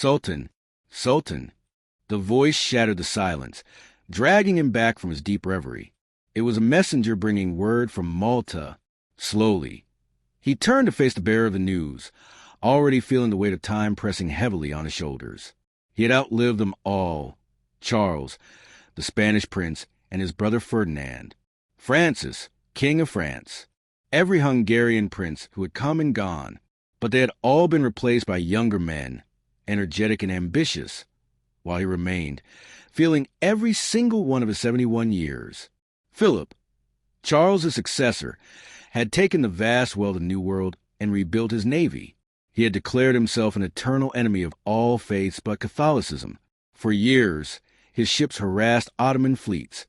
"Sultan, Sultan." The voice shattered the silence, dragging him back from his deep reverie. It was a messenger bringing word from Malta. Slowly, he turned to face the bearer of the news, already feeling the weight of time pressing heavily on his shoulders. He had outlived them all: Charles, the Spanish prince, and his brother Ferdinand; Francis, King of France; every Hungarian prince who had come and gone, but they had all been replaced by younger men, energetic and ambitious, while he remained, feeling every single one of his 71 years. Philip, Charles's successor, had taken the vast wealth of the New World and rebuilt his navy. He had declared himself an eternal enemy of all faiths but Catholicism. For years, his ships harassed Ottoman fleets,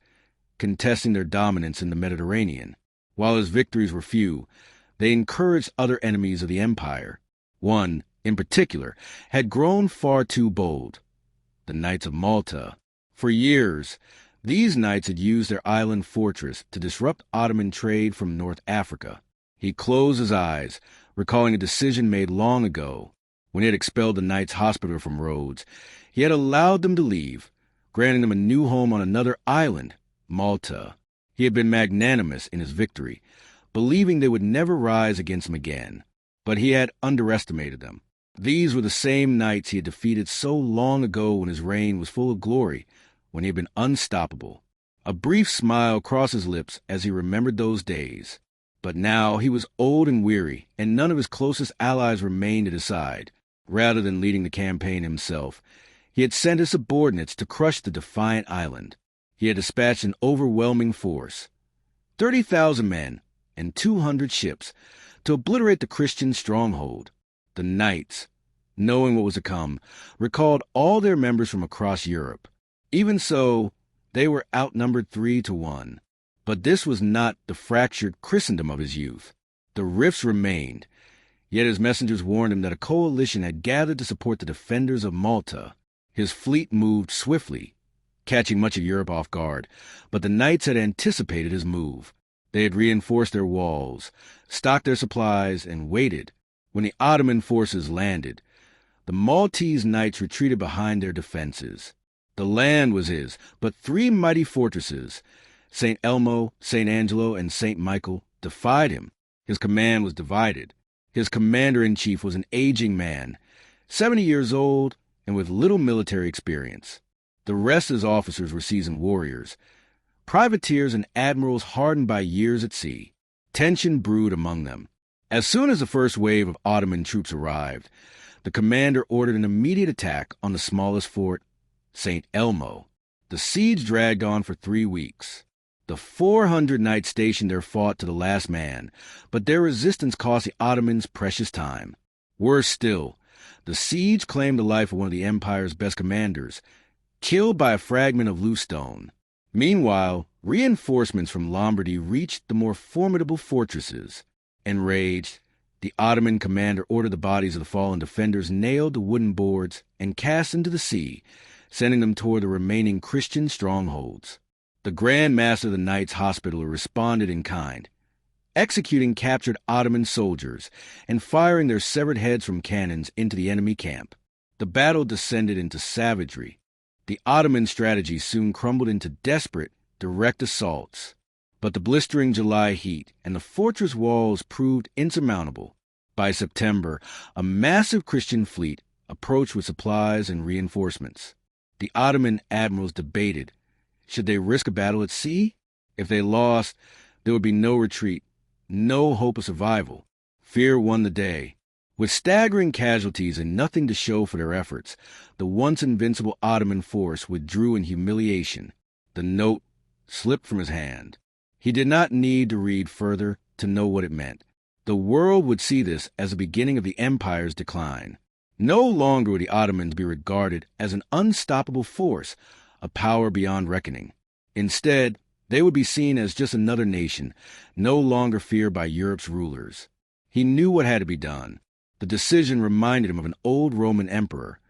contesting their dominance in the Mediterranean. While his victories were few, they encouraged other enemies of the empire. One, in particular, had grown far too bold: the Knights of Malta. For years, these knights had used their island fortress to disrupt Ottoman trade from North Africa. He closed his eyes, recalling a decision made long ago. When he had expelled the Knights Hospitaller from Rhodes, he had allowed them to leave, granting them a new home on another island, Malta. He had been magnanimous in his victory, believing they would never rise against him again. But he had underestimated them. These were the same knights he had defeated so long ago when his reign was full of glory, when he had been unstoppable. A brief smile crossed his lips as he remembered those days. But now he was old and weary, and none of his closest allies remained at his side. Rather than leading the campaign himself, he had sent his subordinates to crush the defiant island. He had dispatched an overwhelming force, 30,000 men and 200 ships, to obliterate the Christian stronghold. The knights, knowing what was to come, recalled all their members from across Europe. Even so, they were outnumbered 3-1. But this was not the fractured Christendom of his youth. The rifts remained, yet his messengers warned him that a coalition had gathered to support the defenders of Malta. His fleet moved swiftly, catching much of Europe off guard, but the knights had anticipated his move. They had reinforced their walls, stocked their supplies, and waited. When the Ottoman forces landed, the Maltese knights retreated behind their defenses. The land was his, but 3 mighty fortresses, St. Elmo, St. Angelo, and St. Michael, defied him. His command was divided. His commander-in-chief was an aging man, 70 years old, and with little military experience. The rest of his officers were seasoned warriors, privateers and admirals hardened by years at sea. Tension brewed among them. As soon as the first wave of Ottoman troops arrived, the commander ordered an immediate attack on the smallest fort, St. Elmo. The siege dragged on for 3 weeks. The 400 knights stationed there fought to the last man, but their resistance cost the Ottomans precious time. Worse still, the siege claimed the life of one of the empire's best commanders, killed by a fragment of loose stone. Meanwhile, reinforcements from Lombardy reached the more formidable fortresses. Enraged, the Ottoman commander ordered the bodies of the fallen defenders nailed to wooden boards and cast into the sea, sending them toward the remaining Christian strongholds. The Grand Master of the Knights Hospitaller responded in kind, executing captured Ottoman soldiers and firing their severed heads from cannons into the enemy camp. The battle descended into savagery. The Ottoman strategy soon crumbled into desperate, direct assaults. But the blistering July heat and the fortress walls proved insurmountable. By September, a massive Christian fleet approached with supplies and reinforcements. The Ottoman admirals debated, should they risk a battle at sea? If they lost, there would be no retreat, no hope of survival. Fear won the day. With staggering casualties and nothing to show for their efforts, the once invincible Ottoman force withdrew in humiliation. The note slipped from his hand. He did not need to read further to know what it meant. The world would see this as the beginning of the empire's decline. No longer would the Ottomans be regarded as an unstoppable force, a power beyond reckoning. Instead, they would be seen as just another nation, no longer feared by Europe's rulers. He knew what had to be done. The decision reminded him of an old Roman emperor,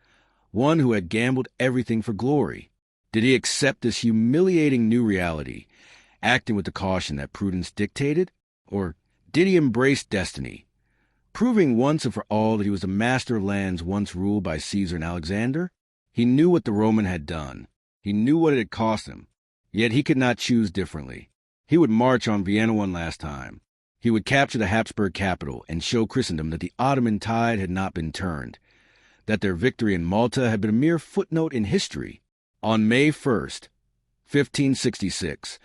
one who had gambled everything for glory. Did he accept this humiliating new reality, acting with the caution that prudence dictated? Or did he embrace destiny, proving once and for all that he was the master of lands once ruled by Caesar and Alexander. He knew what the Roman had done. He knew what it had cost him. Yet he could not choose differently. He would march on Vienna one last time. He would capture the Habsburg capital and show Christendom that the Ottoman tide had not been turned, that their victory in Malta had been a mere footnote in history. On May 1st, 1566,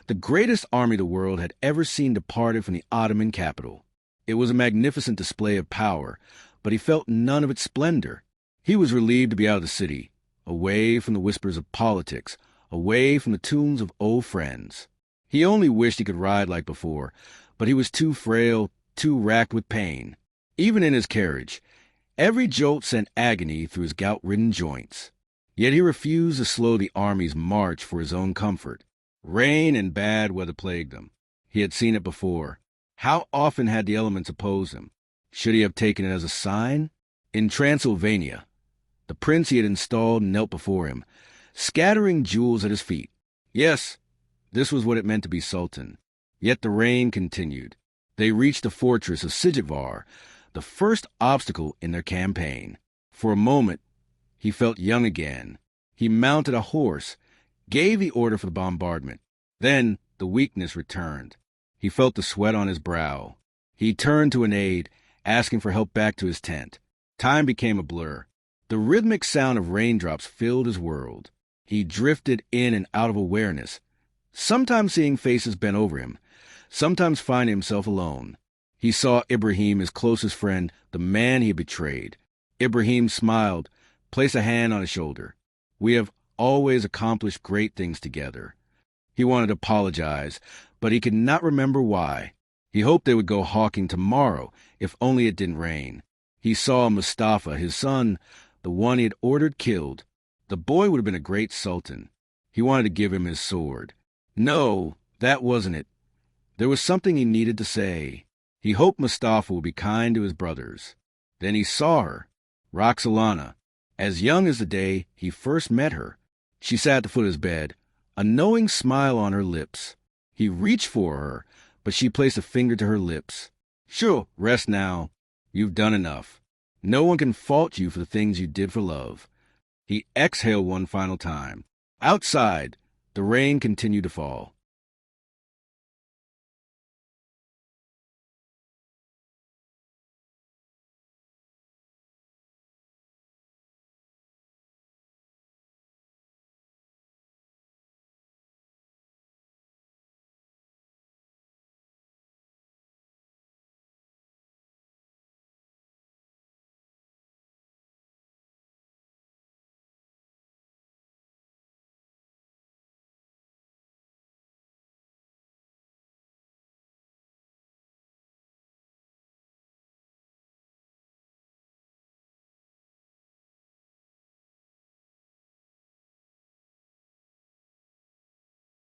the greatest army the world had ever seen departed from the Ottoman capital. It was a magnificent display of power, but he felt none of its splendor. He was relieved to be out of the city, away from the whispers of politics, away from the tunes of old friends. He only wished he could ride like before, but he was too frail, too racked with pain. Even in his carriage, every jolt sent agony through his gout-ridden joints. Yet he refused to slow the army's march for his own comfort. Rain and bad weather plagued him. He had seen it before. How often had the elements opposed him? Should he have taken it as a sign? In Transylvania, the prince he had installed knelt before him, scattering jewels at his feet. Yes, this was what it meant to be sultan. Yet the rain continued. They reached the fortress of Sijivar, the first obstacle in their campaign. For a moment, he felt young again. He mounted a horse, gave the order for the bombardment. Then the weakness returned. He felt the sweat on his brow. He turned to an aide, asking for help back to his tent. Time became a blur. The rhythmic sound of raindrops filled his world. He drifted in and out of awareness, sometimes seeing faces bent over him, sometimes finding himself alone. He saw Ibrahim, his closest friend, the man he had betrayed. Ibrahim smiled, placed a hand on his shoulder. We have always accomplished great things together. He wanted to apologize, but he could not remember why. He hoped they would go hawking tomorrow, if only it didn't rain. He saw Mustafa, his son, the one he had ordered killed. The boy would have been a great sultan. He wanted to give him his sword. No, that wasn't it. There was something he needed to say. He hoped Mustafa would be kind to his brothers. Then he saw her, Roxolana, as young as the day he first met her. She sat at the foot of his bed, a knowing smile on her lips. He reached for her, but she placed a finger to her lips. Sure, rest now. You've done enough. No one can fault you for the things you did for love. He exhaled one final time. Outside, the rain continued to fall.